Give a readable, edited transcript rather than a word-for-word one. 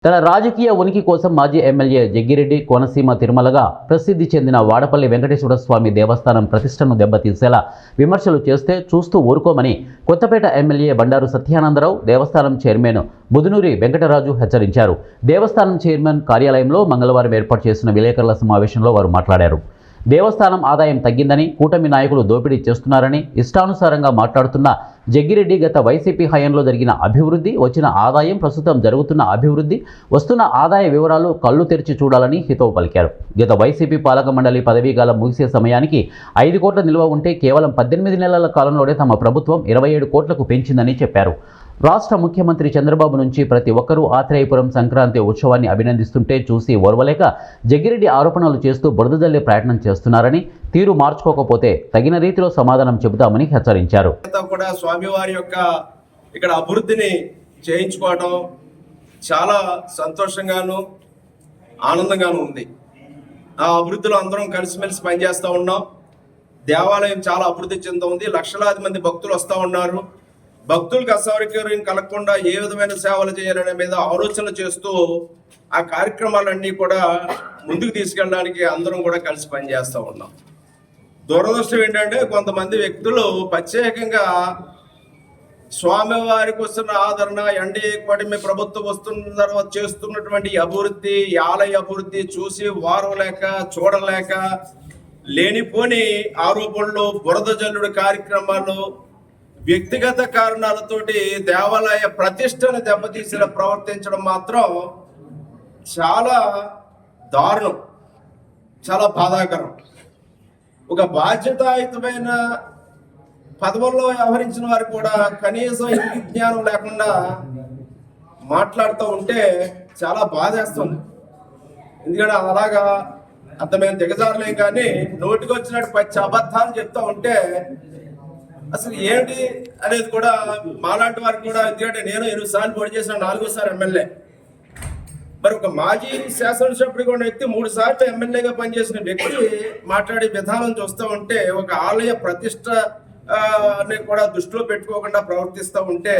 తన రాజకీయ ఉనికి కోసం మాజీ ఎమ్మెల్యే జగ్గిరెడ్డి కోనసీమ తిరుమలగా ప్రసిద్ధి చెందిన వాడపల్లి వెంకటేశ్వర స్వామి దేవస్థానం ప్రతిష్టను దెబ్బతీసేలా విమర్శలు చేస్తే చూస్తూ ఊరుకోమని కొత్తపేట ఎమ్మెల్యే బండారు సత్యానందరావు దేవస్థానం చైర్మన్ ముదునూరి వెంకటరాజు హెచ్చరించారు. దేవస్థానం చైర్మన్ కార్యాలయంలో మంగళవారం ఏర్పాటు చేసిన విలేకరుల సమావేశంలో వారు మాట్లాడారు. దేవస్థానం ఆదాయం తగ్గిందని, కూటమి నాయకులు దోపిడీ చేస్తున్నారని ఇష్టానుసారంగా మాట్లాడుతున్న జగ్గిరెడ్డి గత వైసీపీ హయాంలో జరిగిన అభివృద్ధి, వచ్చిన ఆదాయం, ప్రస్తుతం జరుగుతున్న అభివృద్ధి, వస్తున్న ఆదాయ వివరాలు కళ్ళు తెరిచి చూడాలని హితవు పలికారు. గత వైసీపీ పాలక మండలి పదవీకాలం ముగిసే సమయానికి 5 కోట్ల నిల్వ ఉంటే కేవలం 18 నెలల కాలంలోనే తమ ప్రభుత్వం 27 కోట్లకు పెంచిందని చెప్పారు. రాష్ట్ర ముఖ్యమంత్రి చంద్రబాబు నుంచి ప్రతి ఒక్కరూ ఆత్రేయపురం సంక్రాంతి ఉత్సవాన్ని అభినందిస్తుంటే చూసి ఓర్వలేక జగ్గిరెడ్డి ఆరోపణలు చేస్తూ బురదజల్లే ప్రయత్నం చేస్తున్నారని, తీరు మార్చుకోకపోతే తగిన రీతిలో సమాధానం చెబుతామని హెచ్చరించారు. కూడా స్వామివారి యొక్క ఇక్కడ అభివృద్ధిని చేయించుకోవడం చాలా సంతోషంగాను ఆనందంగాను ఉంది. ఆ అభివృద్ధిలో అందరం కలిసిమెలిసి పనిచేస్తూ ఉన్నాం. దేవాలయం చాలా అభివృద్ధి చెందుతుంది. లక్షలాది మంది భక్తులు వస్తూ ఉన్నారు. భక్తులకు అసౌకర్యం కలగకుండా ఏ విధమైన సేవలు చేయాలనే మీద ఆలోచనలు చేస్తూ ఆ కార్యక్రమాలన్నీ కూడా ముందుకు తీసుకెళ్ళడానికి అందరం కూడా కలిసి పనిచేస్తూ ఉన్నాం. దురదృష్టం ఏంటంటే కొంతమంది వ్యక్తులు ప్రత్యేకంగా స్వామివారికి వస్తున్న ఆదరణ, ఎన్డీఏ కూటమి ప్రభుత్వం వస్తున్న తర్వాత చేస్తున్నటువంటి అభివృద్ధి, ఆలయ అభివృద్ధి చూసి వారలేక చూడలేక లేనిపోని ఆరోపణలు, బురద జల్లుడు కార్యక్రమాలు, వ్యక్తిగత కారణాలతోటి దేవాలయ ప్రతిష్టను దెబ్బతీసిన ప్రవర్తించడం మాత్రం చాలా దారుణం, చాలా బాధాకరం. ఒక బాధ్యతాయుతమైన పదవుల్లో వ్యవహరించిన వారు కూడా కనీసం ఇంగి జ్ఞానం లేకుండా మాట్లాడుతూ ఉంటే చాలా బాధేస్తుంది. ఎందుకంటే అలాగా అంత మేము దిగజారలేం, కానీ నోటికి వచ్చినట్టు పచ్చి అబద్ధాలు చెప్తూ ఉంటే అసలు ఏంటి అనేది కూడా మాలాంటి వారికి కూడా, ఎందుకంటే నేను 8 సార్లు పోటీ చేసిన, 4సారి ఎమ్మెల్యే. మరి ఒక మాజీ శాసనసభ్యుడిగా ఉన్న వ్యక్తి 3 సార్లు ఎమ్మెల్యేగా పనిచేసిన వ్యక్తి మాట్లాడే విధానం చూస్తూ ఉంటే, ఒక ఆలయ ప్రతిష్ట కూడా దృష్టిలో పెట్టుకోకుండా ప్రవర్తిస్తూ ఉంటే